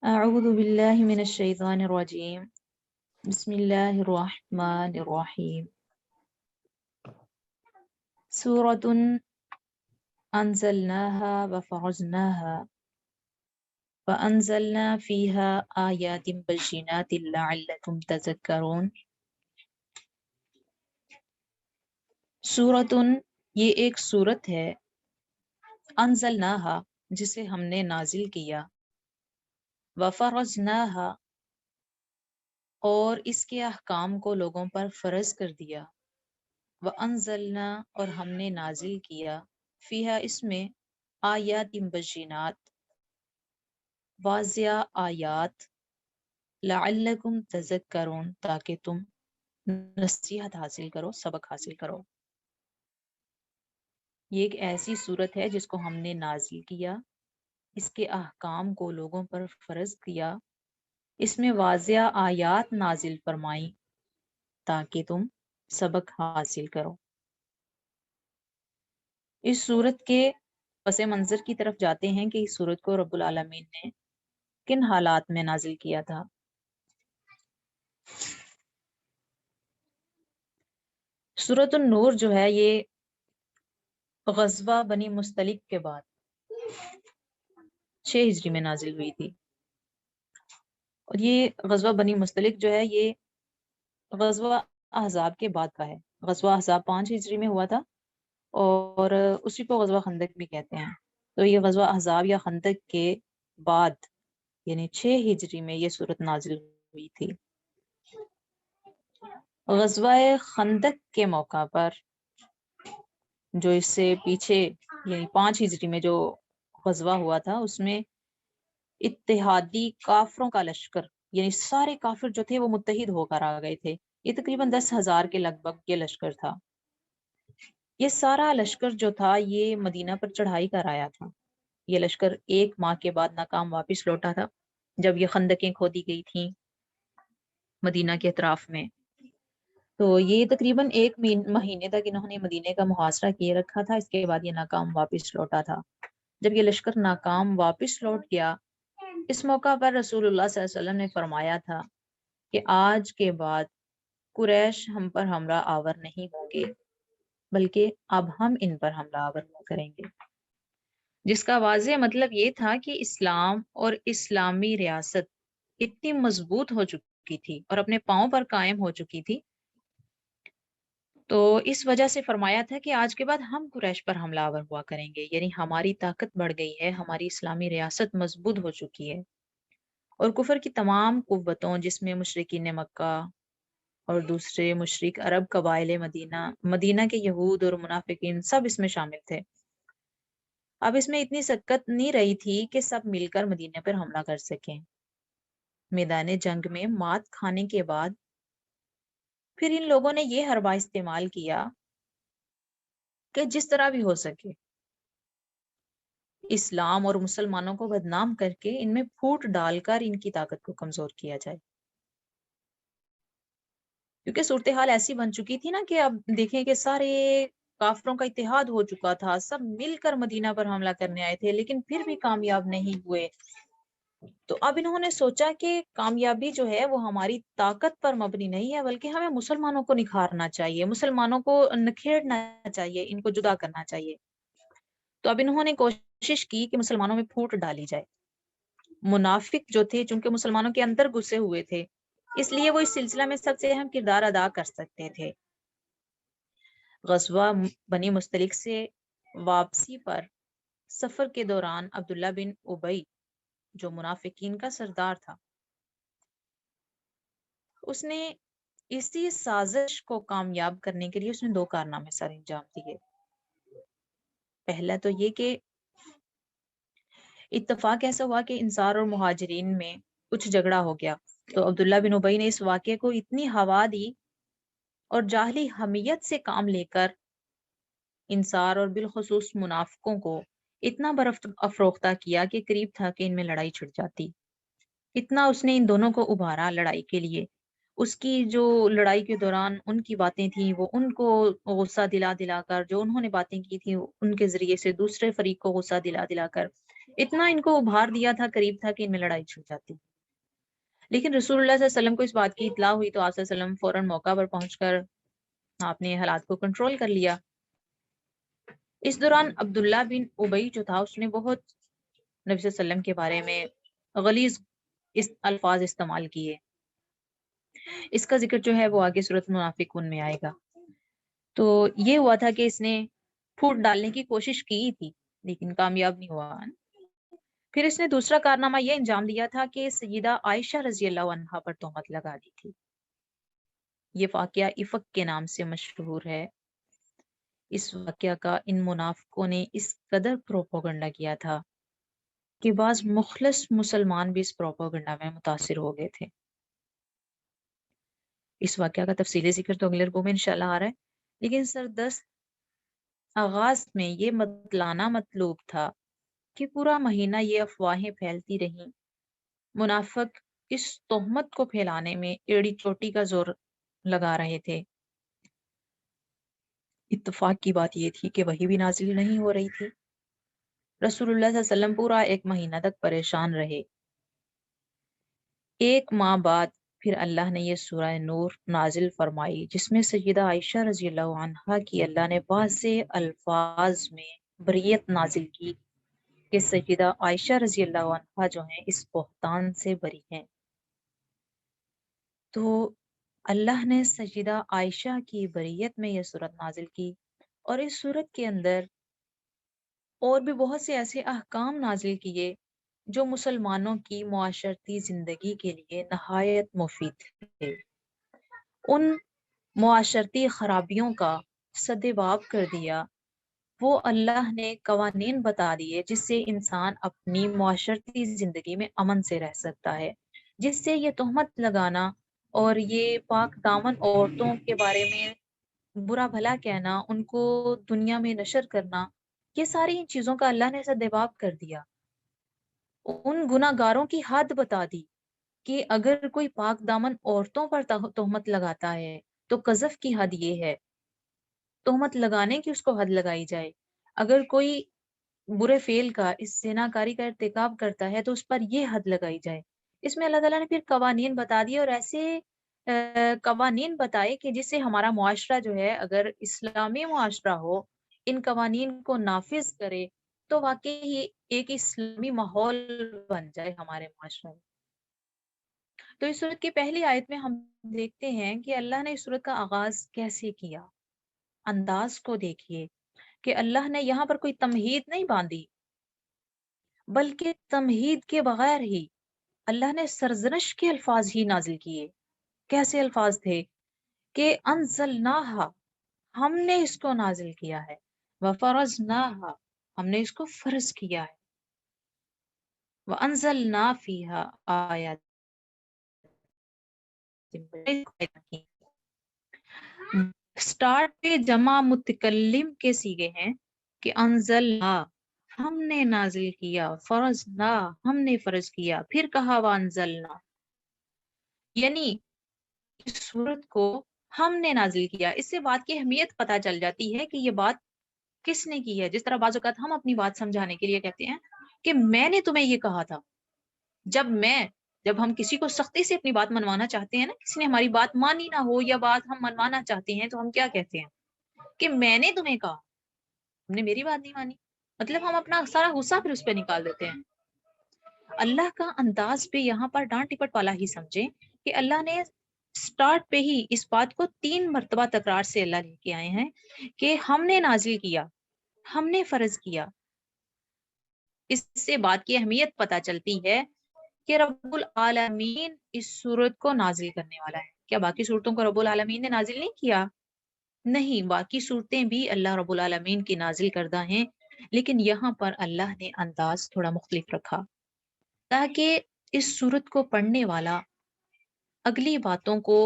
أعوذ بالله من الشيطان الرجيم بسم الله الرحمن الرحيم سورة أنزلناها وفرجناها وأنزلنا فيها آيات بينات لعلكم تذكرون سورة یہ ایک سورت ہے انزلناها جسے ہم نے نازل کیا وفرجناها اور اس کے احکام کو لوگوں پر فرض کر دیا وَأَنزَلْنَا اور ہم نے نازل کیا فیہا اس میں آیات بینات واضح آیات لعلکم تذکرون تاکہ تم نصیحت حاصل کرو، سبق حاصل کرو۔ یہ ایک ایسی صورت ہے جس کو ہم نے نازل کیا، اس کے احکام کو لوگوں پر فرض کیا، اس میں واضح آیات نازل فرمائیں تاکہ تم سبق حاصل کرو۔ اس صورت کے پس منظر کی طرف جاتے ہیں کہ اس صورت کو رب العالمین نے کن حالات میں نازل کیا تھا۔ سورۃ النور جو ہے یہ غزوہ بنی مستلق کے بعد 6 ہجری میں نازل ہوئی تھی، اور یہ غزوہ بنی مستلق جو ہے یہ غزوہ احزاب کے بعد کا ہے۔ غزوہ احزاب 5 ہجری میں ہوا تھا اور اسی کو غزوہ خندق بھی کہتے ہیں، تو یہ غزوہ احزاب یا خندق کے بعد یعنی 6 ہجری میں یہ سورت نازل ہوئی تھی۔ غزوہ خندق کے موقع پر جو اس سے پیچھے یعنی 5 ہجری میں جو غزوہ ہوا تھا اس میں اتحادی کافروں کا لشکر یعنی سارے کافر جو تھے وہ متحد ہو کر آ گئے تھے۔ یہ تقریباً 10,000 کے لگ بھگ یہ لشکر تھا۔ یہ سارا لشکر جو تھا یہ مدینہ پر چڑھائی کر آیا تھا۔ یہ لشکر 1 ماہ کے بعد ناکام واپس لوٹا تھا جب یہ خندقیں کھودی گئی تھیں مدینہ کے اطراف میں۔ تو یہ تقریباً 1 مہینے تک انہوں نے مدینے کا محاصرہ کیے رکھا تھا، اس کے بعد یہ ناکام واپس لوٹا تھا۔ جب یہ لشکر ناکام واپس لوٹ گیا، اس موقع پر رسول اللہ صلی اللہ علیہ وسلم نے فرمایا تھا کہ آج کے بعد قریش ہم پر حملہ آور نہیں ہوں گے، بلکہ اب ہم ان پر حملہ آور کریں گے، جس کا واضح مطلب یہ تھا کہ اسلام اور اسلامی ریاست اتنی مضبوط ہو چکی تھی اور اپنے پاؤں پر قائم ہو چکی تھی، تو اس وجہ سے فرمایا تھا کہ آج کے بعد ہم قریش پر حملہ آور ہوا کریں گے، یعنی ہماری طاقت بڑھ گئی ہے، ہماری اسلامی ریاست مضبوط ہو چکی ہے، اور کفر کی تمام قوتوں جس میں مشرکین مکہ اور دوسرے مشرک عرب قبائل مدینہ کے یہود اور منافقین سب اس میں شامل تھے۔ اب اس میں اتنی سکت نہیں رہی تھی کہ سب مل کر مدینہ پر حملہ کر سکیں۔ میدان جنگ میں مات کھانے کے بعد پھر ان لوگوں نے یہ حربہ استعمال کیا کہ جس طرح بھی ہو سکے اسلام اور مسلمانوں کو بدنام کر کے ان میں پھوٹ ڈال کر ان کی طاقت کو کمزور کیا جائے، کیونکہ صورتحال ایسی بن چکی تھی نا کہ اب دیکھیں کہ سارے کافروں کا اتحاد ہو چکا تھا، سب مل کر مدینہ پر حملہ کرنے آئے تھے لیکن پھر بھی کامیاب نہیں ہوئے۔ تو اب انہوں نے سوچا کہ کامیابی جو ہے وہ ہماری طاقت پر مبنی نہیں ہے، بلکہ ہمیں مسلمانوں کو نکھارنا چاہیے، مسلمانوں کو نکھیڑنا چاہیے، ان کو جدا کرنا چاہیے۔ تو اب انہوں نے کوشش کی کہ مسلمانوں میں پھوٹ ڈالی جائے۔ منافق جو تھے چونکہ مسلمانوں کے اندر گھسے ہوئے تھے، اس لیے وہ اس سلسلہ میں سب سے اہم کردار ادا کر سکتے تھے۔ غزوہ بنی مستلق سے واپسی پر سفر کے دوران عبداللہ بن ابی جو منافقین کا سردار تھا، اس نے اسی سازش کو کامیاب کرنے کے لیے اس نے 2 کارنامے سر انجام دیے۔ پہلا تو یہ کہ اتفاق ایسا ہوا کہ انصار اور مہاجرین میں کچھ جھگڑا ہو گیا، تو عبداللہ بن ابی نے اس واقعے کو اتنی ہوا دی اور جاہلی حمیت سے کام لے کر انصار اور بالخصوص منافقوں کو اتنا برف افروختہ کیا کہ قریب تھا کہ ان میں لڑائی چھڑ جاتی۔ اتنا اس نے ان دونوں کو ابھارا لڑائی کے لیے، اس کی جو لڑائی کے دوران ان کی باتیں تھیں وہ ان کو غصہ دلا دلا کر، جو انہوں نے باتیں کی تھیں ان کے ذریعے سے دوسرے فریق کو غصہ دلا دلا کر اتنا ان کو ابھار دیا تھا، قریب تھا کہ ان میں لڑائی چھڑ جاتی. لیکن رسول اللہ صلی اللہ علیہ وسلم کو اس بات کی اطلاع ہوئی تو آپ صلی اللہ علیہ وسلم فوراً موقع پر پہنچ کر آپ نے حالات کو کنٹرول کر لیا. اس دوران عبداللہ بن ابئی جو تھا اس نے بہت نبی صلی اللہ علیہ وسلم کے بارے میں غلیظ الفاظ استعمال کیے. اس کا ذکر جو ہے وہ آگے سورۃ المنافقون میں آئے گا. تو یہ ہوا تھا کہ اس نے پھوٹ ڈالنے کی کوشش کی تھی لیکن کامیاب نہیں ہوا. پھر اس نے دوسرا کارنامہ یہ انجام دیا تھا کہ سیدہ عائشہ رضی اللہ عنہا پر تہمت لگا دی تھی. یہ واقعہ افق کے نام سے مشہور ہے. اس واقعہ کا ان منافقوں نے اس قدر پروپیگنڈا کیا تھا کہ بعض مخلص مسلمان بھی اس پروپیگنڈا میں متاثر ہو گئے تھے. اس واقعہ کا تفصیلی ذکر تو اگلے رکوع میں انشاءاللہ آ رہا ہے، لیکن سردست آغاز میں یہ بتلانا مطلوب تھا کہ پورا مہینہ یہ افواہیں پھیلتی رہیں. منافق اس تہمت کو پھیلانے میں ایڑی چوٹی کا زور لگا رہے تھے. اتفاق کی بات یہ تھی کہ وحی بھی نازل نہیں ہو رہی تھی. رسول اللہ صلی اللہ علیہ وسلم پورا ایک مہینہ تک پریشان رہے. ایک ماہ بعد پھر اللہ نے یہ سورہ نور نازل فرمائی جس میں سیدہ عائشہ رضی اللہ عنہا کی اللہ نے واضح الفاظ میں بریت نازل کی کہ سیدہ عائشہ رضی اللہ عنہا جو ہیں اس بہتان سے بری ہیں. تو اللہ نے سیدہ عائشہ کی بریت میں یہ صورت نازل کی اور اس صورت کے اندر اور بھی بہت سے ایسے احکام نازل کیے جو مسلمانوں کی معاشرتی زندگی کے لیے نہایت مفید تھے. ان معاشرتی خرابیوں کا سدباب کر دیا. وہ اللہ نے قوانین بتا دیے جس سے انسان اپنی معاشرتی زندگی میں امن سے رہ سکتا ہے، جس سے یہ تہمت لگانا اور یہ پاک دامن عورتوں کے بارے میں برا بھلا کہنا، ان کو دنیا میں نشر کرنا، یہ ساری چیزوں کا اللہ نے سدباب کر دیا. ان گناہ گاروں کی حد بتا دی کہ اگر کوئی پاک دامن عورتوں پر تہمت لگاتا ہے تو قذف کی حد یہ ہے، تہمت لگانے کی اس کو حد لگائی جائے. اگر کوئی برے فعل کا، اس زناکاری کا ارتکاب کرتا ہے تو اس پر یہ حد لگائی جائے. اس میں اللہ تعالیٰ نے پھر قوانین بتا دیے اور ایسے قوانین بتائے کہ جس سے ہمارا معاشرہ جو ہے، اگر اسلامی معاشرہ ہو، ان قوانین کو نافذ کرے تو واقعی ہی ایک اسلامی ماحول بن جائے ہمارے معاشرے میں. تو اس صورت کی پہلی آیت میں ہم دیکھتے ہیں کہ اللہ نے اس صورت کا آغاز کیسے کیا. انداز کو دیکھیے کہ اللہ نے یہاں پر کوئی تمہید نہیں باندھی، بلکہ تمہید کے بغیر ہی اللہ نے سرزنش کے الفاظ ہی نازل کیے. کیسے الفاظ تھے کہ انزلناہا، ہم نے اس کو نازل کیا ہے، وفرضناہا، ہم نے اس کو فرض کیا ہے، وانزلنا فیہا آیات. سٹارٹ پہ جمع متکلم کے سیغے ہیں کہ انزلنا، ہم نے نازل کیا، فرضنا، ہم نے فرض کیا، پھر کہا وانزلنا، یعنی اس صورت کو ہم نے نازل کیا. اس سے بات کی اہمیت پتہ چل جاتی ہے کہ یہ بات کس نے کی ہے. جس طرح بعض اوقات ہم اپنی بات سمجھانے کے لیے کہتے ہیں کہ میں نے تمہیں یہ کہا تھا. جب ہم کسی کو سختی سے اپنی بات منوانا چاہتے ہیں نا، کسی نے ہماری بات مانی نہ ہو یا بات ہم منوانا چاہتے ہیں، تو ہم کیا کہتے ہیں کہ میں نے تمہیں کہا، تم نے میری بات نہیں مانی. مطلب ہم اپنا سارا غصہ پھر اس پہ نکال دیتے ہیں. اللہ کا انداز پہ یہاں پر ڈانٹ ٹپٹ والا ہی سمجھیں کہ اللہ نے سٹارٹ پہ ہی اس بات کو 3 مرتبہ تکرار سے اللہ لے کے آئے ہیں کہ ہم نے نازل کیا، ہم نے فرض کیا. اس سے بات کی اہمیت پتہ چلتی ہے کہ رب العالمین اس صورت کو نازل کرنے والا ہے. کیا باقی صورتوں کو رب العالمین نے نازل نہیں کیا؟ نہیں، باقی صورتیں بھی اللہ رب العالمین کی نازل کردہ ہیں، لیکن یہاں پر اللہ نے انداز تھوڑا مختلف رکھا تاکہ اس صورت کو پڑھنے والا اگلی باتوں کو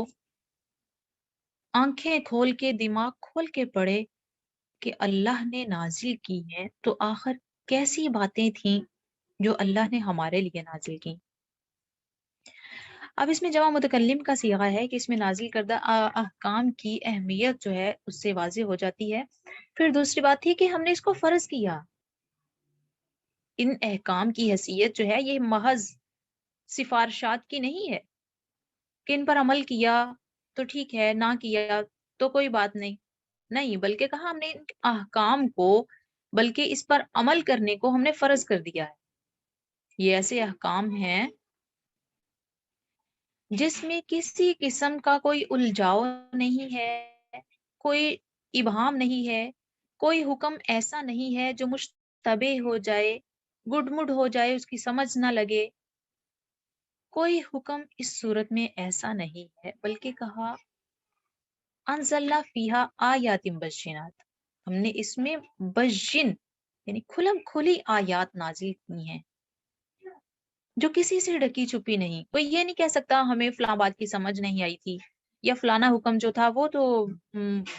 آنکھیں کھول کے، دماغ کھول کے پڑھے کہ اللہ نے نازل کی ہیں تو آخر کیسی باتیں تھیں جو اللہ نے ہمارے لیے نازل کی. اب اس میں جمع متکلم کا صیغہ ہے کہ اس میں نازل کردہ احکام کی اہمیت جو ہے اس سے واضح ہو جاتی ہے. پھر دوسری بات تھی کہ ہم نے اس کو فرض کیا. ان احکام کی حیثیت جو ہے یہ محض سفارشات کی نہیں ہے کہ ان پر عمل کیا تو ٹھیک ہے، نہ کیا تو کوئی بات نہیں، بلکہ کہا ہم نے ان احکام کو، بلکہ اس پر عمل کرنے کو ہم نے فرض کر دیا ہے۔ یہ ایسے احکام ہیں جس میں کسی قسم کا کوئی الجھاؤ نہیں ہے، کوئی ابہام نہیں ہے، کوئی حکم ایسا نہیں ہے جو مشتبہ ہو جائے، گڈ مڈ ہو جائے، اس کی سمجھ نہ لگے۔ کوئی حکم اس صورت میں ایسا نہیں ہے، بلکہ کہا انزلنا فیہا آیات بشینات، ہم نے اس میں بشن یعنی کھلم کھلی آیات نازل کی ہیں جو کسی سے ڈکی چھپی نہیں۔ کوئی یہ نہیں کہہ سکتا ہمیں فلاں بات کی سمجھ نہیں آئی تھی، یا فلانا حکم جو تھا وہ تو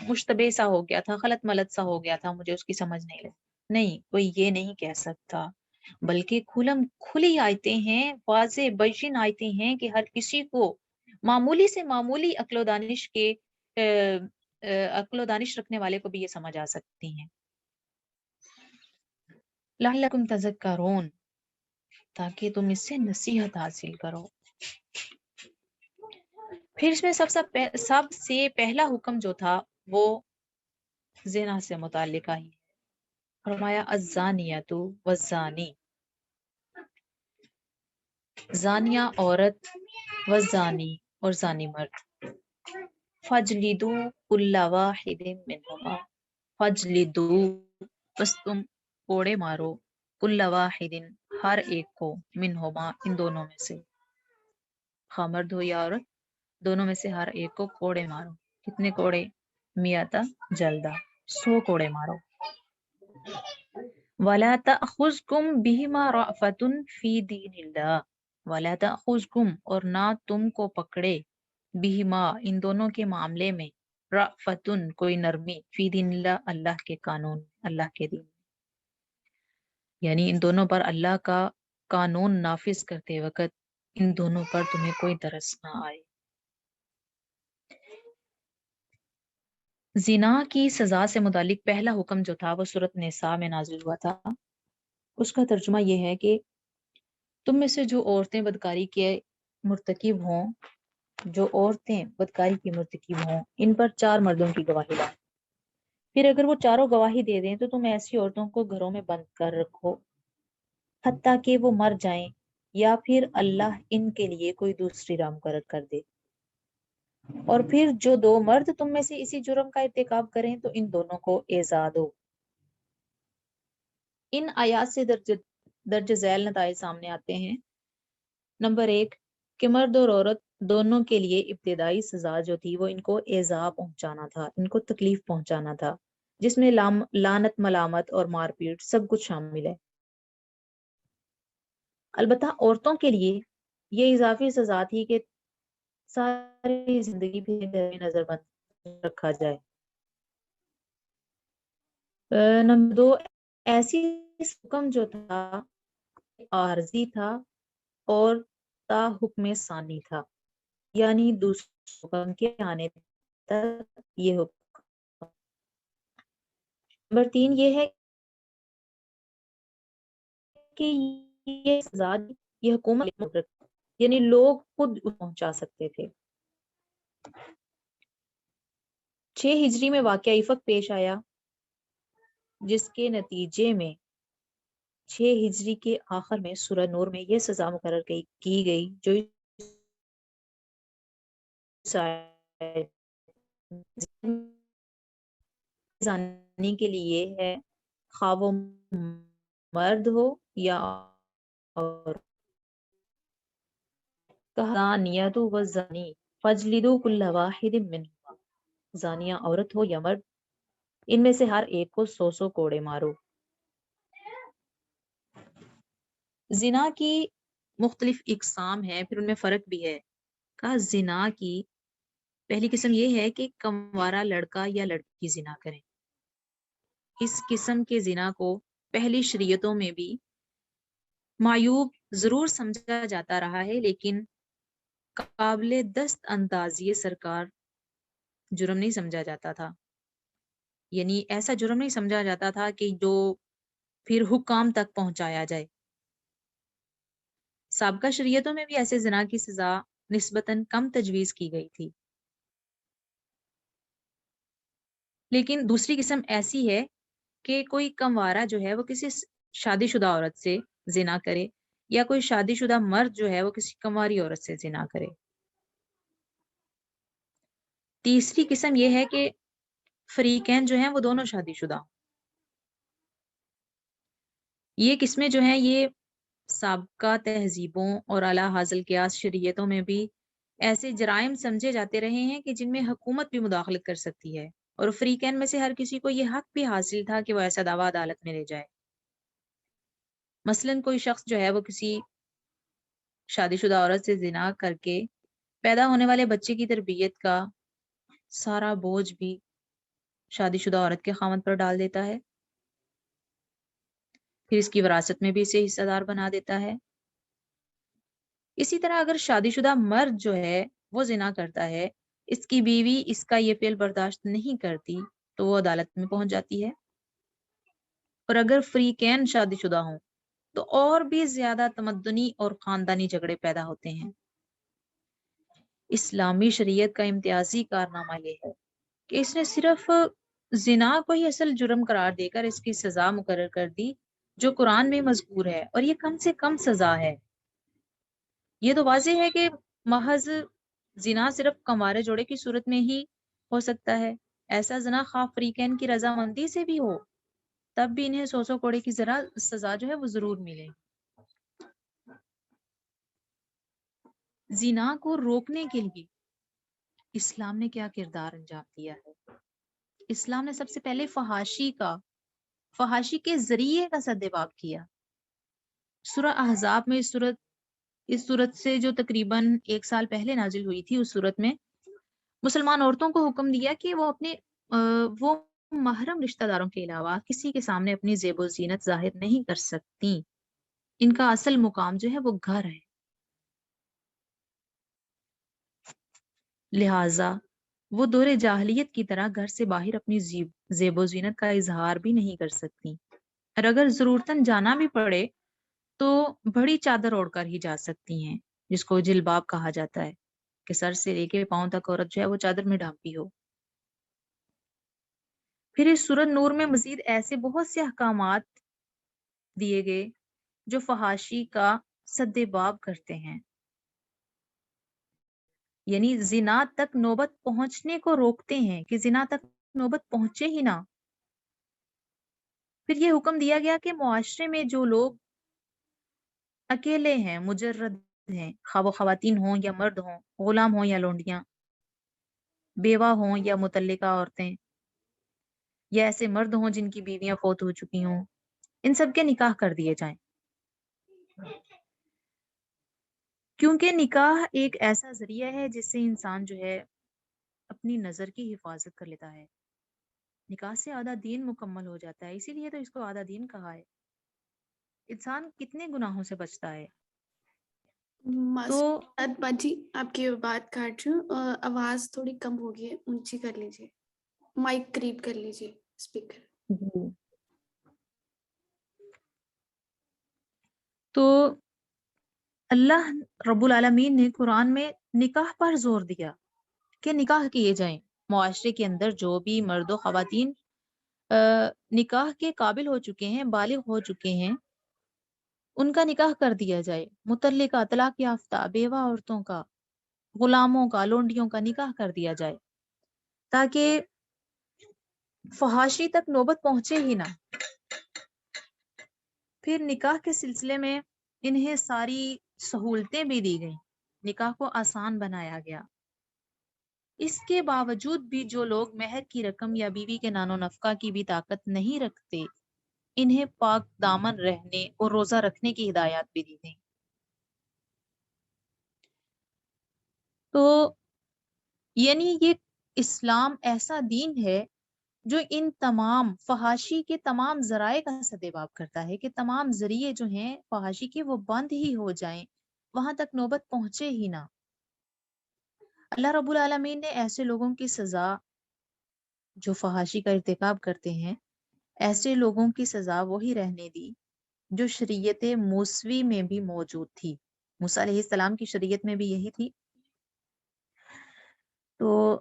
مشتبہ سا ہو گیا تھا، غلط ملط سا ہو گیا تھا، مجھے اس کی سمجھ نہیں لگی۔ نہیں، کوئی یہ نہیں کہہ سکتا، بلکہ کھلم کھلی آیتیں ہیں، واضح بشن آیتیں ہیں کہ ہر کسی کو معمولی سے معمولی عقل و دانش رکھنے والے کو بھی یہ سمجھ آ سکتی ہیں۔ لعلکم تذکرون، تاکہ تم اس سے نصیحت حاصل کرو۔ پھر اس میں سب سے پہلا حکم جو تھا وہ زنا سے متعلقہ ہی ہے۔ فرمایا الزانیۃ والزانی، زانیہ عورت، والزانی اور زانی مرد، فجلدو کل واحد منہما، فجلدو بس تم کوڑے مارو، کل واحد ہر ایک کو، منہما ان دونوں میں سے، خواہ مرد ہو یا عورت، دونوں میں سے ہر ایک کو کوڑے مارو۔ کتنے کوڑے؟ میاتا جلدہ، 100 کوڑے مارو۔ وَلَا تَأْخُذْكُمْ بِهِمَا رَأْفَةٌ فِي دِينِ اللَّهِ، وَلَا تَأْخُذْكُمْ اور نہ تم کو پکڑے، بِهِمَا ان دونوں کے معاملے میں، رأفتن کوئی نرمی، فی دین اللہ اللہ کے قانون، اللہ کے دین، یعنی ان دونوں پر اللہ کا قانون نافذ کرتے وقت ان دونوں پر تمہیں کوئی درس نہ آئے۔ زنا کی سزا سے متعلق پہلا حکم جو تھا وہ سورۃ نساء میں نازل ہوا تھا۔ اس کا ترجمہ یہ ہے کہ تم میں سے جو عورتیں بدکاری کے مرتکب ہوں، جو عورتیں بدکاری کی مرتکب ہوں، ان پر 4 مردوں کی گواہی لائیں۔ پھر اگر وہ چاروں گواہی دے دیں تو تم ایسی عورتوں کو گھروں میں بند کر رکھو حتیٰ کہ وہ مر جائیں، یا پھر اللہ ان کے لیے کوئی دوسری راہ مقرر کر دے۔ اور پھر جو 2 مرد تم میں سے اسی جرم کا ارتکاب کریں تو ان دونوں کو ایذا دو۔ ان آیات سے درج ذیل نتائج سامنے آتے ہیں۔ نمبر 1 کہ مرد اور عورت دونوں کے لیے ابتدائی سزا جو تھی وہ ان کو ایذا پہنچانا تھا، ان کو تکلیف پہنچانا تھا، جس میں لعنت، ملامت اور مار پیٹ سب کچھ شامل ہے۔ البتہ عورتوں کے لیے یہ اضافی سزا تھی کہ ساری زندگی بھی نظر بند رکھا جائے۔ نمبر 2 ایسی حکم جو تھا عارضی تھا اور تا حکم ثانی تھا، یعنی دوسرے حکم کے آنے تک یہ حکم۔ نمبر 3 یہ ہے کہ یہ سزا یہ حکومت یعنی لوگ خود پہنچا سکتے تھے۔ 6 ہجری میں واقعہ افق پیش آیا، جس کے نتیجے میں 6 ہجری کے آخر میں سورہ نور میں یہ سزا مقرر کی گئی جو زانی کے لیے ہے، خواہ وہ مرد ہو یا اور زانیۃ والزانی فاجلدوا کل واحد منہما، زانیہ عورت ہو یا مرد، ان میں سے ہر ایک کو 100 کوڑے مارو۔ زنا کی مختلف اقسام ہیں، پھر ان میں فرق بھی ہے۔ کہا زنا کی پہلی قسم یہ ہے کہ کموارہ لڑکا یا لڑکی زنا کریں۔ اس قسم کے زنا کو پہلی شریعتوں میں بھی معیوب ضرور سمجھا جاتا رہا ہے، لیکن قابل دست اندازی سرکار جرم نہیں سمجھا جاتا تھا، یعنی ایسا جرم نہیں سمجھا جاتا تھا کہ جو پھر حکام تک پہنچایا جائے۔ سابقہ شریعتوں میں بھی ایسے زنا کی سزا نسبتاً کم تجویز کی گئی تھی، لیکن دوسری قسم ایسی ہے کہ کوئی کموارہ جو ہے وہ کسی شادی شدہ عورت سے زنا کرے، یا کوئی شادی شدہ مرد جو ہے وہ کسی کنواری عورت سے زنا کرے۔ تیسری قسم یہ ہے کہ فریقین جو ہیں وہ دونوں شادی شدہ ہوں۔ یہ قسمیں جو ہیں یہ سابقہ تہذیبوں اور اعلیٰ حاصل قیاس شریعتوں میں بھی ایسے جرائم سمجھے جاتے رہے ہیں کہ جن میں حکومت بھی مداخلت کر سکتی ہے، اور فریقین میں سے ہر کسی کو یہ حق بھی حاصل تھا کہ وہ ایسا دعویٰ عدالت میں لے جائے۔ مثلاً کوئی شخص جو ہے وہ کسی شادی شدہ عورت سے زنا کر کے پیدا ہونے والے بچے کی تربیت کا سارا بوجھ بھی شادی شدہ عورت کے خاوند پر ڈال دیتا ہے، پھر اس کی وراثت میں بھی اسے حصہ دار بنا دیتا ہے۔ اسی طرح اگر شادی شدہ مرد جو ہے وہ زنا کرتا ہے، اس کی بیوی اس کا یہ فعل برداشت نہیں کرتی تو وہ عدالت میں پہنچ جاتی ہے، اور اگر فریقین شادی شدہ ہوں تو اور بھی زیادہ تمدنی اور خاندانی جھگڑے پیدا ہوتے ہیں۔ اسلامی شریعت کا امتیازی کارنامہ یہ ہے کہ اس نے صرف زنا کو ہی اصل جرم قرار دے کر اس کی سزا مقرر کر دی جو قرآن میں مذکور ہے، اور یہ کم سے کم سزا ہے۔ یہ تو واضح ہے کہ محض زنا صرف کنوارے جوڑے کی صورت میں ہی ہو سکتا ہے۔ ایسا زنا خواہ فریقین کی رضامندی سے بھی ہو تب بھی انہیں 100 کوڑے کی ذرا سزا جو ہے وہ ضرور ملے۔ زنا کو روکنے کے لیے اسلام نے کیا کردار انجام دیا ہے؟ اسلام نے سب سے پہلے فحاشی کے ذریعے کا سدباب کیا۔ سورہ احزاب میں اس صورت سے جو تقریباً 1 سال پہلے نازل ہوئی تھی، اس صورت میں مسلمان عورتوں کو حکم دیا کہ وہ محرم رشتہ داروں کے علاوہ کسی کے سامنے اپنی زیب و زینت ظاہر نہیں کر سکتی۔ ان کا اصل مقام جو ہے وہ گھر ہے، لہٰذا وہ دور جاہلیت کی طرح گھر سے باہر اپنی زیب و زینت کا اظہار بھی نہیں کر سکتی، اور اگر ضرورتاً جانا بھی پڑے تو بڑی چادر اوڑھ کر ہی جا سکتی ہیں، جس کو جلباب کہا جاتا ہے، کہ سر سے لے کے پاؤں تک عورت جو ہے وہ چادر میں ڈھانپی ہو۔ پھر اس سورۃ نور میں مزید ایسے بہت سے احکامات دیے گئے جو فحاشی کا سدباب کرتے ہیں، یعنی زنا تک نوبت پہنچنے کو روکتے ہیں کہ زنا تک نوبت پہنچے ہی نہ۔ پھر یہ حکم دیا گیا کہ معاشرے میں جو لوگ اکیلے ہیں، مجرد ہیں، خواہ وہ خواتین ہوں یا مرد ہوں، غلام ہوں یا لونڈیاں، بیوہ ہوں یا مطلقہ عورتیں، یا ایسے مرد ہوں جن کی بیویاں فوت ہو چکی ہوں، ان سب کے نکاح کر دیے جائیں، کیونکہ نکاح ایک ایسا ذریعہ ہے جس سے انسان جو ہے اپنی نظر کی حفاظت کر لیتا ہے۔ نکاح سے آدھا دین مکمل ہو جاتا ہے، اسی لیے تو اس کو آدھا دین کہا ہے۔ انسان کتنے گناہوں سے بچتا ہے۔ تو باجی آپ کی بات کاٹ رہی ہوں، آواز تھوڑی کم ہوگی ہے، اونچی کر لیجیے، مائک قریب کر لیجیے اسپیکر۔ تو اللہ رب العالمین نے قرآن میں نکاح پر زور دیا کہ نکاح کیے جائیں۔ معاشرے کے اندر جو بھی مرد و خواتین نکاح کے قابل ہو چکے ہیں، بالغ ہو چکے ہیں، ان کا نکاح کر دیا جائے۔ مطلقہ، طلاق یافتہ، بیوہ عورتوں کا، غلاموں کا، لونڈیوں کا نکاح کر دیا جائے، تاکہ فحاشی تک نوبت پہنچے ہی نہ۔ پھر نکاح کے سلسلے میں انہیں ساری سہولتیں بھی دی گئیں، نکاح کو آسان بنایا گیا۔ اس کے باوجود بھی جو لوگ مہر کی رقم یا بیوی کے نان و نفقہ کی بھی طاقت نہیں رکھتے، انہیں پاک دامن رہنے اور روزہ رکھنے کی ہدایات بھی دی گئیں۔ تو یعنی یہ اسلام ایسا دین ہے جو ان تمام فحاشی کے تمام ذرائع کا سدباب کرتا ہے کہ تمام ذریعے جو ہیں فحاشی کے وہ بند ہی ہو جائیں، وہاں تک نوبت پہنچے ہی نہ۔ اللہ رب العالمین نے ایسے لوگوں کی سزا جو فحاشی کا ارتکاب کرتے ہیں ایسے لوگوں کی سزا وہی رہنے دی جو شریعت موسوی میں بھی موجود تھی. موسیٰ علیہ السلام کی شریعت میں بھی یہی تھی. تو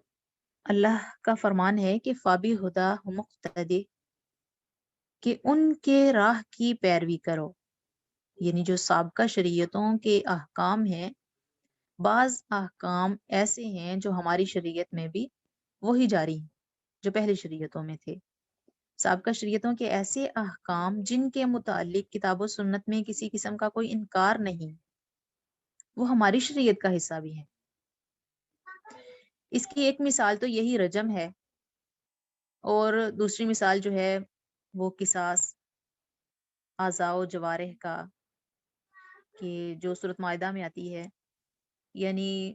اللہ کا فرمان ہے کہ فابی ہدا مقتدی، کہ ان کے راہ کی پیروی کرو. یعنی جو سابقہ شریعتوں کے احکام ہیں، بعض احکام ایسے ہیں جو ہماری شریعت میں بھی وہی جاری ہیں جو پہلی شریعتوں میں تھے. سابقہ شریعتوں کے ایسے احکام جن کے متعلق کتاب و سنت میں کسی قسم کا کوئی انکار نہیں، وہ ہماری شریعت کا حصہ بھی ہیں. اس کی ایک مثال تو یہی رجم ہے، اور دوسری مثال جو ہے وہ قصاص اعضاء و جوارح کا، کہ جو سورۃ مائدہ میں آتی ہے. یعنی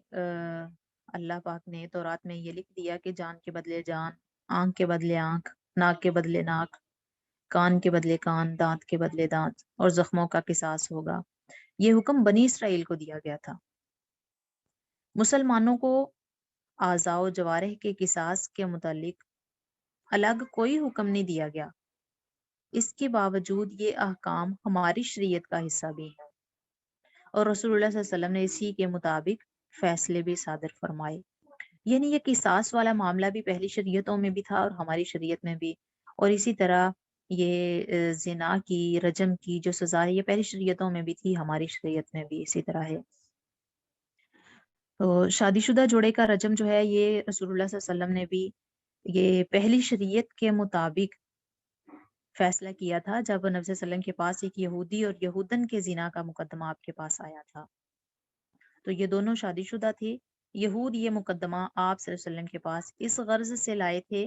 اللہ پاک نے تورات میں یہ لکھ دیا کہ جان کے بدلے جان، آنکھ کے بدلے آنکھ، ناک کے بدلے ناک، کان کے بدلے کان، دانت کے بدلے دانت، اور زخموں کا قصاص ہوگا. یہ حکم بنی اسرائیل کو دیا گیا تھا. مسلمانوں کو اعضاء و جوارح کے قصاص کے متعلق الگ کوئی حکم نہیں دیا گیا. اس کے باوجود یہ احکام ہماری شریعت کا حصہ بھی ہیں، اور رسول اللہ صلی اللہ علیہ وسلم نے اسی کے مطابق فیصلے بھی صادر فرمائے. یعنی یہ قصاص والا معاملہ بھی پہلی شریعتوں میں بھی تھا اور ہماری شریعت میں بھی، اور اسی طرح یہ زنا کی، رجم کی جو سزا ہے یہ پہلی شریعتوں میں بھی تھی، ہماری شریعت میں بھی اسی طرح ہے. تو شادی شدہ جوڑے کا رجم جو ہے یہ رسول اللہ صلی اللہ علیہ وسلم نے بھی یہ پہلی شریعت کے مطابق فیصلہ کیا تھا، جب نبی صلی اللہ علیہ وسلم کے پاس ایک یہودی اور یہودن کے زنا کا مقدمہ آپ کے پاس آیا تھا. تو یہ دونوں شادی شدہ تھے. یہود یہ مقدمہ آپ صلی اللہ علیہ وسلم کے پاس اس غرض سے لائے تھے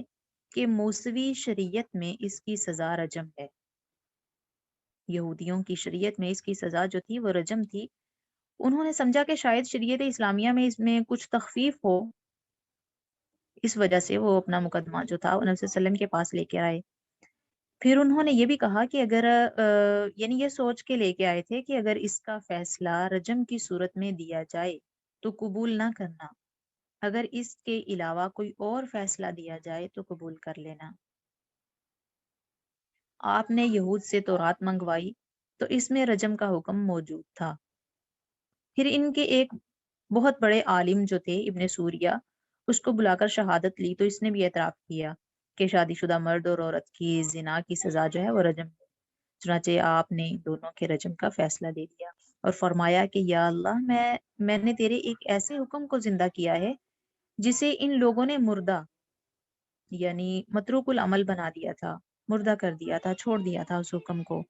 کہ موسوی شریعت میں اس کی سزا رجم ہے. یہودیوں کی شریعت میں اس کی سزا جو تھی وہ رجم تھی. انہوں نے سمجھا کہ شاید شریعت اسلامیہ میں اس میں کچھ تخفیف ہو، اس وجہ سے وہ اپنا مقدمہ جو تھا وہ نبی صلی اللہ علیہ وسلم کے پاس لے کے آئے. پھر انہوں نے یہ بھی کہا کہ اگر یعنی یہ سوچ کے لے کے آئے تھے کہ اگر اس کا فیصلہ رجم کی صورت میں دیا جائے تو قبول نہ کرنا، اگر اس کے علاوہ کوئی اور فیصلہ دیا جائے تو قبول کر لینا. آپ نے یہود سے تورات منگوائی تو اس میں رجم کا حکم موجود تھا. پھر ان کے ایک بہت بڑے عالم جو تھے ابن سوریہ، اس کو بلا کر شہادت لی تو اس نے بھی اعتراف کیا کہ شادی شدہ مرد اور عورت کی زنا کی سزا جو ہے وہ رجم ہے. چنانچہ آپ نے دونوں کے رجم کا فیصلہ دے دیا اور فرمایا کہ یا اللہ، میں نے تیرے ایک ایسے حکم کو زندہ کیا ہے جسے ان لوگوں نے مردہ یعنی متروک العمل بنا دیا تھا، مردہ کر دیا تھا، چھوڑ دیا تھا اس حکم کو.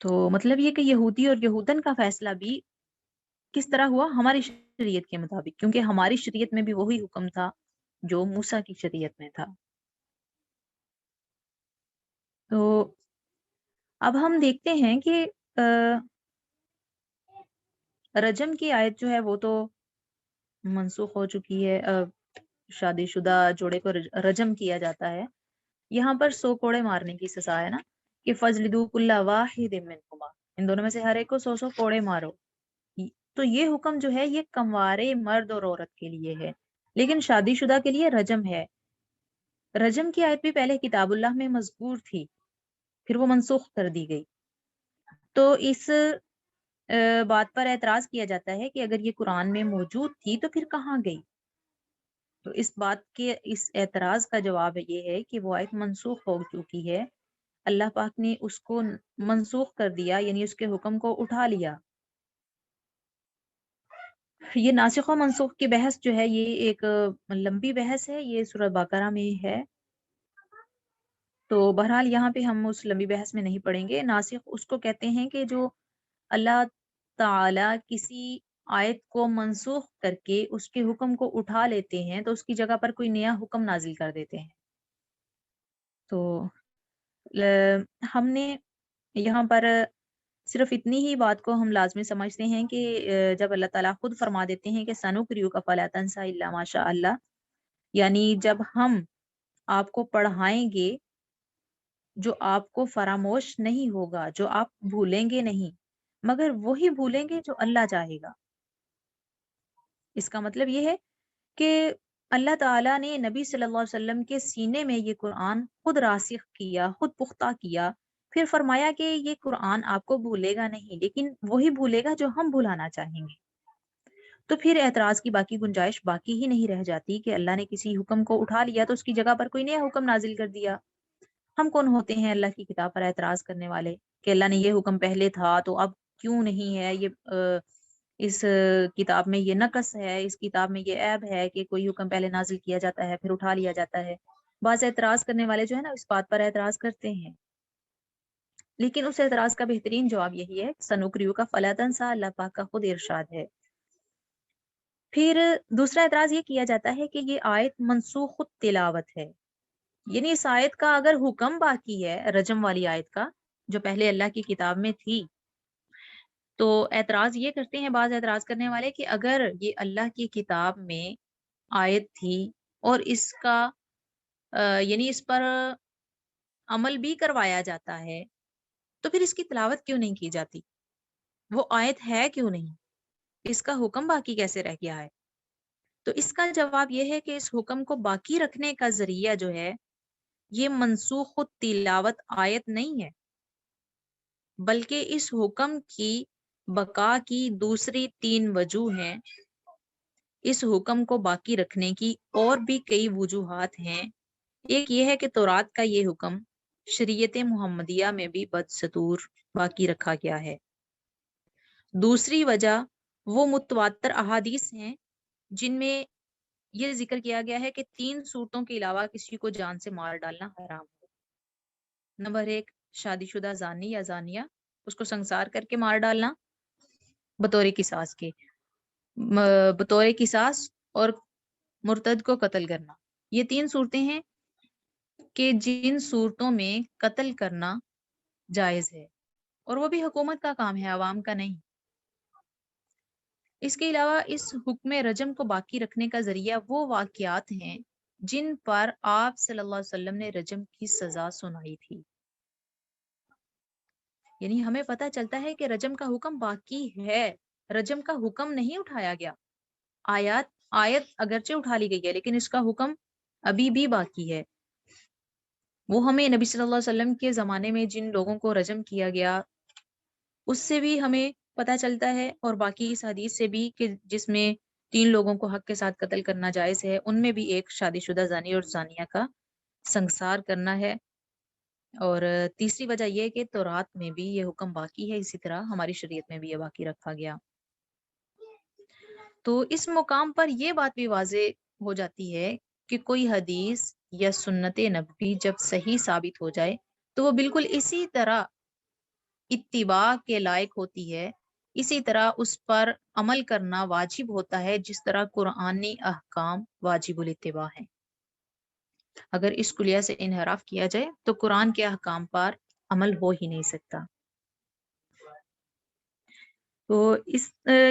تو مطلب یہ کہ یہودی اور یہودن کا فیصلہ بھی کس طرح ہوا؟ ہماری شریعت کے مطابق، کیونکہ ہماری شریعت میں بھی وہی حکم تھا جو موسیٰ کی شریعت میں تھا. تو اب ہم دیکھتے ہیں کہ رجم کی آیت جو ہے وہ تو منسوخ ہو چکی ہے. شادی شدہ جوڑے کو رجم کیا جاتا ہے. یہاں پر 100 کوڑے مارنے کی سزا ہے نا، کہ فَجْلِدُوا كُلَّ وَاحِدٍ مِّنْهُمَا، ان دونوں میں سے ہر ایک کو 100 کوڑے مارو. تو یہ حکم جو ہے یہ کنوارے مرد اور عورت کے لیے ہے، لیکن شادی شدہ کے لیے رجم ہے. رجم کی آیت بھی پہلے کتاب اللہ میں مذکور تھی، پھر وہ منسوخ کر دی گئی. تو اس بات پر اعتراض کیا جاتا ہے کہ اگر یہ قرآن میں موجود تھی تو پھر کہاں گئی؟ تو اس بات کے اس اعتراض کا جواب یہ ہے کہ وہ آیت منسوخ ہو چکی ہے. اللہ پاک نے اس کو منسوخ کر دیا، یعنی اس کے حکم کو اٹھا لیا. یہ ناسخ و منسوخ کی بحث جو ہے یہ ایک لمبی بحث ہے، یہ سورہ بقرہ میں ہے. تو بہرحال یہاں پہ ہم اس لمبی بحث میں نہیں پڑیں گے. ناسخ اس کو کہتے ہیں کہ جو اللہ تعالی کسی آیت کو منسوخ کر کے اس کے حکم کو اٹھا لیتے ہیں تو اس کی جگہ پر کوئی نیا حکم نازل کر دیتے ہیں. تو ہم نے یہاں پر صرف اتنی ہی بات کو ہم لازمی سمجھتے ہیں کہ جب اللہ تعالیٰ خود فرما دیتے ہیں کہ سَنُقْرِئُكَ فَلَا تَنْسَىٰ إِلَّا مَا شَاءَ اللَّهُ، یعنی جب ہم آپ کو پڑھائیں گے جو آپ کو فراموش نہیں ہوگا، جو آپ بھولیں گے نہیں، مگر وہی بھولیں گے جو اللہ چاہے گا. اس کا مطلب یہ ہے کہ اللہ تعالیٰ نے نبی صلی اللہ علیہ وسلم کے سینے میں یہ قرآن خود راسخ کیا، خود پختہ کیا، پھر فرمایا کہ یہ قرآن آپ کو بھولے گا نہیں، لیکن وہی بھولے گا جو ہم بھلانا چاہیں گے۔ تو پھر اعتراض کی باقی گنجائش باقی ہی نہیں رہ جاتی کہ اللہ نے کسی حکم کو اٹھا لیا تو اس کی جگہ پر کوئی نیا حکم نازل کر دیا۔ ہم کون ہوتے ہیں اللہ کی کتاب پر اعتراض کرنے والے کہ اللہ نے یہ حکم پہلے تھا تو اب کیوں نہیں ہے، یہ اس کتاب میں یہ نقص ہے، اس کتاب میں یہ عیب ہے کہ کوئی حکم پہلے نازل کیا جاتا ہے پھر اٹھا لیا جاتا ہے۔ بعض اعتراض کرنے والے جو ہے نا اس بات پر اعتراض کرتے ہیں، لیکن اس اعتراض کا بہترین جواب یہی ہے، سنوکریو کا فلا تنسا، اللہ پاک کا خود ارشاد ہے۔ پھر دوسرا اعتراض یہ کیا جاتا ہے کہ یہ آیت منسوخ التلاوت ہے، یعنی اس آیت کا اگر حکم باقی ہے، رجم والی آیت کا جو پہلے اللہ کی کتاب میں تھی، تو اعتراض یہ کرتے ہیں بعض اعتراض کرنے والے کہ اگر یہ اللہ کی کتاب میں آیت تھی اور اس کا یعنی اس پر عمل بھی کروایا جاتا ہے تو پھر اس کی تلاوت کیوں نہیں کی جاتی؟ وہ آیت ہے کیوں نہیں؟ اس کا حکم باقی کیسے رہ گیا ہے؟ تو اس کا جواب یہ ہے کہ اس حکم کو باقی رکھنے کا ذریعہ جو ہے یہ منسوخ التلاوت آیت نہیں ہے، بلکہ اس حکم کی بقا کی دوسری 3 وجوہ ہیں۔ اس حکم کو باقی رکھنے کی اور بھی کئی وجوہات ہیں۔ ایک یہ ہے کہ تورات کا یہ حکم شریعت محمدیہ میں بھی بدستور باقی رکھا گیا ہے۔ دوسری وجہ وہ متواتر احادیث ہیں جن میں یہ ذکر کیا گیا ہے کہ 3 صورتوں کے علاوہ کسی کو جان سے مار ڈالنا حرام ہے۔ نمبر 1، شادی شدہ زانی یا زانیہ، اس کو سنسار کر کے مار ڈالنا بطور قصاص کے، بطور قصاص، اور مرتد کو قتل کرنا۔ یہ 3 صورتیں ہیں کہ جن صورتوں میں قتل کرنا جائز ہے، اور وہ بھی حکومت کا کام ہے، عوام کا نہیں۔ اس کے علاوہ اس حکم رجم کو باقی رکھنے کا ذریعہ وہ واقعات ہیں جن پر آپ صلی اللہ علیہ وسلم نے رجم کی سزا سنائی تھی۔ یعنی ہمیں پتہ چلتا ہے کہ رجم کا حکم باقی ہے، رجم کا حکم نہیں اٹھایا گیا۔ آیت اگرچہ اٹھا لی گئی ہے لیکن اس کا حکم ابھی بھی باقی ہے۔ وہ ہمیں نبی صلی اللہ علیہ وسلم کے زمانے میں جن لوگوں کو رجم کیا گیا اس سے بھی ہمیں پتہ چلتا ہے، اور باقی اس حدیث سے بھی کہ جس میں 3 لوگوں کو حق کے ساتھ قتل کرنا جائز ہے، ان میں بھی ایک شادی شدہ زانی اور زانیہ کا سنسار کرنا ہے۔ اور تیسری وجہ یہ ہے کہ تورات میں بھی یہ حکم باقی ہے، اسی طرح ہماری شریعت میں بھی یہ باقی رکھا گیا۔ تو اس مقام پر یہ بات بھی واضح ہو جاتی ہے کہ کوئی حدیث یا سنت نبوی جب صحیح ثابت ہو جائے تو وہ بالکل اسی طرح اتباع کے لائق ہوتی ہے، اسی طرح اس پر عمل کرنا واجب ہوتا ہے جس طرح قرآنی احکام واجب الاتباع ہیں۔ اگر اس کلیہ سے انحراف کیا جائے تو قرآن کے احکام پر عمل ہو ہی نہیں سکتا۔ تو اس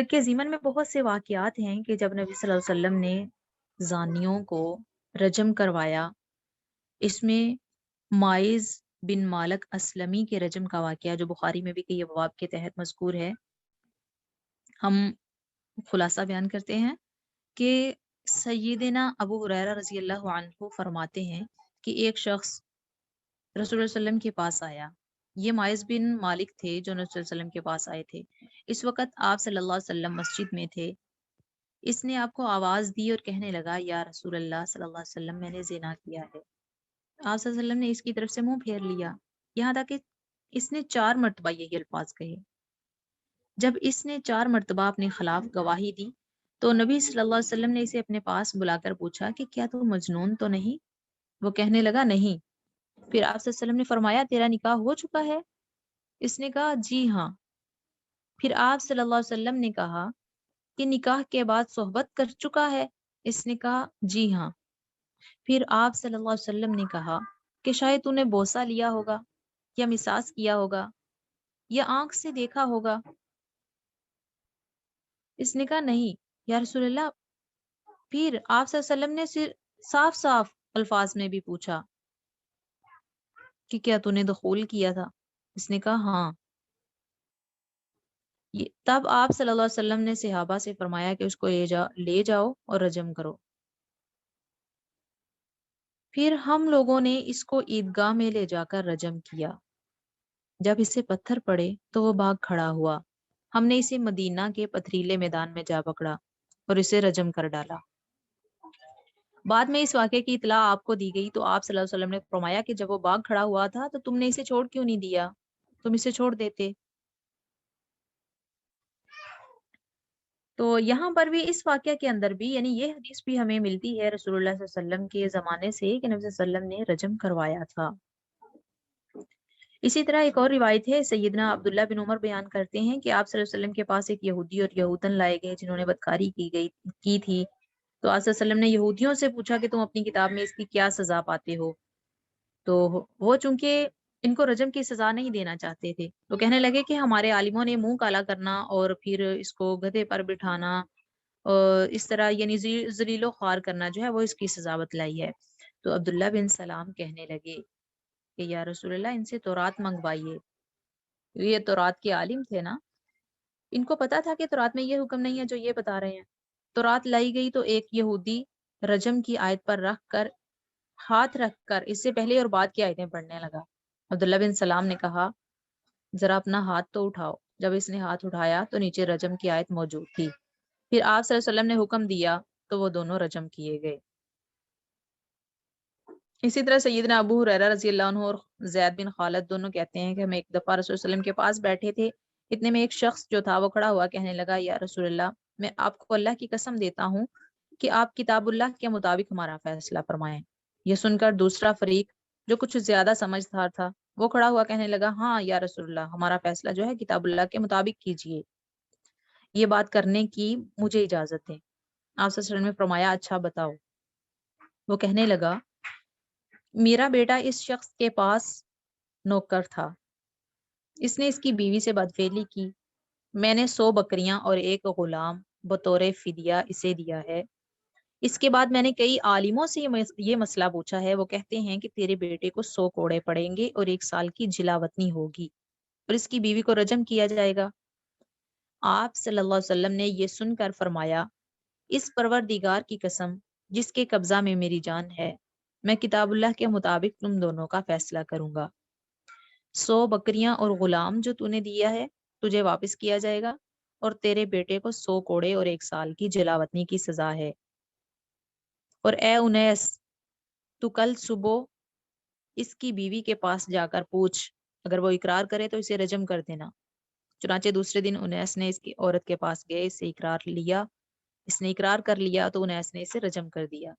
کے ضمن میں بہت سے واقعات ہیں کہ جب نبی صلی اللہ علیہ وسلم نے زانیوں کو رجم کروایا، اس میں مائز بن مالک اسلمی کے رجم کا واقعہ جو بخاری میں بھی کئی ابواب کے تحت مذکور ہے، ہم خلاصہ بیان کرتے ہیں کہ سیدنا ابو ہریرہ رضی اللہ عنہ فرماتے ہیں کہ ایک شخص رسول اللہ علیہ وسلم کے پاس آیا۔ یہ مائز بن مالک تھے جو نبی صلی اللہ علیہ وسلم کے پاس آئے تھے۔ اس وقت آپ صلی اللہ علیہ وسلم مسجد میں تھے۔ اس نے آپ کو آواز دی اور کہنے لگا، یا رسول اللہ صلی اللہ علیہ وسلم، میں نے زنا کیا ہے۔ آپ صلی اللہ علیہ وسلم نے اس کی طرف سے منہ پھیر لیا، یہاں تک کہ اس نے 4 مرتبہ یہی الفاظ کہے۔ جب اس نے 4 مرتبہ اپنے خلاف گواہی دی تو نبی صلی اللہ علیہ وسلم نے اسے اپنے پاس بلا کر پوچھا کہ کیا تو مجنون تو نہیں؟ وہ کہنے لگا نہیں۔ پھر آپ صلی اللہ علیہ وسلم نے فرمایا، تیرا نکاح ہو چکا ہے؟ اس نے کہا جی ہاں۔ پھر آپ صلی اللہ علیہ وسلم نے کہا کہ نکاح کے بعد صحبت کر چکا ہے؟ اس نے کہا جی ہاں۔ پھر آپ صلی اللہ علیہ وسلم نے کہا کہ شاید تو نے بوسہ لیا ہوگا یا مساس کیا ہوگا یا آنکھ سے دیکھا ہوگا؟ اس نے کہا نہیں یا رسول اللہ۔ پھر آپ صلی اللہ علیہ وسلم نے صاف صاف الفاظ میں بھی پوچھا کہ کیا تو نے دخول کیا تھا؟ اس نے کہا ہاں۔ تب آپ صلی اللہ علیہ وسلم نے صحابہ سے فرمایا کہ اس کو لے جاؤ اور رجم کرو۔ پھر ہم لوگوں نے اس کو عیدگاہ میں لے جا کر رجم کیا۔ جب اس سے پتھر پڑے تو وہ بھاگ کھڑا ہوا۔ ہم نے اسے مدینہ کے پتھریلے میدان میں جا پکڑا اور اسے رجم کر ڈالا۔ بعد میں اس واقعے کی اطلاع آپ کو دی گئی تو آپ صلی اللہ علیہ وسلم نے فرمایا کہ جب وہ باغ کھڑا ہوا تھا تو تم نے اسے چھوڑ کیوں نہیں دیا؟ تم اسے چھوڑ دیتے۔ تو یہاں پر بھی اس واقعہ کے اندر بھی یعنی یہ حدیث بھی ہمیں ملتی ہے رسول اللہ صلی اللہ علیہ وسلم کے زمانے سے کہ نبی صلی اللہ علیہ وسلم نے رجم کروایا تھا۔ اسی طرح ایک اور روایت ہے، سیدنا عبداللہ بن عمر بیان کرتے ہیں کہ آپ صلی اللہ علیہ وسلم کے پاس ایک یہودی اور یہودن لائے گئے جنہوں نے بدکاری کی تھی۔ تو آپ صلی اللہ علیہ وسلم نے یہودیوں سے پوچھا کہ تم اپنی کتاب میں اس کی کیا سزا پاتے ہو؟ تو وہ چونکہ ان کو رجم کی سزا نہیں دینا چاہتے تھے تو کہنے لگے کہ ہمارے عالموں نے منہ کالا کرنا اور پھر اس کو گدھے پر بٹھانا اور اس طرح یعنی ذلیل و خوار کرنا جو ہے وہ اس کی سزا بتلائی ہے۔ تو عبداللہ بن سلام کہنے لگے کہ یا رسول اللہ ان سے تورات منگوائیے۔ یہ تورات کے عالم تھے نا، ان کو پتا تھا کہ تورات میں یہ حکم نہیں ہے جو یہ بتا رہے ہیں۔ تورات لائی گئی تو ایک یہودی رجم کی آیت پر ہاتھ رکھ کر اس سے پہلے اور بعد کی آیتیں پڑھنے لگا۔ عبداللہ بن سلام نے کہا ذرا اپنا ہاتھ تو اٹھاؤ۔ جب اس نے ہاتھ اٹھایا تو نیچے رجم کی آیت موجود تھی۔ پھر آپ صلی اللہ علیہ وسلم نے حکم دیا تو وہ دونوں رجم کیے گئے۔ اسی طرح سیدنا ابو ہریرہ رضی اللہ عنہ اور زید بن خالد دونوں کہتے ہیں کہ ہم ایک دفعہ رسول اللہ علیہ وسلم کے پاس بیٹھے تھے، اتنے میں ایک شخص جو تھا وہ کھڑا ہوا کہنے لگا یا رسول اللہ میں آپ کو اللہ کی قسم دیتا ہوں کہ آپ کتاب اللہ کے مطابق ہمارا فیصلہ فرمائیں۔ یہ سن کر دوسرا فریق جو کچھ زیادہ سمجھدار تھا وہ کھڑا ہوا کہنے لگا ہاں یا رسول اللہ ہمارا فیصلہ جو ہے کتاب اللہ کے مطابق کیجیے، یہ بات کرنے کی مجھے اجازت ہے۔ آپ صلی اللہ علیہ وسلم نے فرمایا اچھا بتاؤ۔ وہ کہنے لگا میرا بیٹا اس شخص کے پاس نوکر تھا، اس نے اس کی بیوی سے بدفعلی کی، میں نے 100 بکریاں اور ایک غلام بطور فدیہ اسے دیا ہے۔ اس کے بعد میں نے کئی عالموں سے یہ مسئلہ پوچھا ہے، وہ کہتے ہیں کہ تیرے بیٹے کو 100 کوڑے پڑیں گے اور 1 سال کی جلاوطنی ہوگی اور اس کی بیوی کو رجم کیا جائے گا۔ آپ صلی اللہ علیہ وسلم نے یہ سن کر فرمایا اس پروردگار کی قسم جس کے قبضہ میں میری جان ہے، میں کتاب اللہ کے مطابق تم دونوں کا فیصلہ کروں گا۔ 100 بکریاں اور غلام جو تو نے دیا ہے تجھے واپس کیا جائے گا اور تیرے بیٹے کو 100 کوڑے اور 1 سال کی جلاوطنی کی سزا ہے۔ اور اے انیس تو کل صبح اس کی بیوی کے پاس جا کر پوچھ، اگر وہ اقرار کرے تو اسے رجم کر دینا۔ چنانچہ دوسرے دن انیس نے اس کی عورت کے پاس گئے، اس سے اقرار لیا، اس نے اقرار کر لیا تو انیس نے اسے رجم کر دیا۔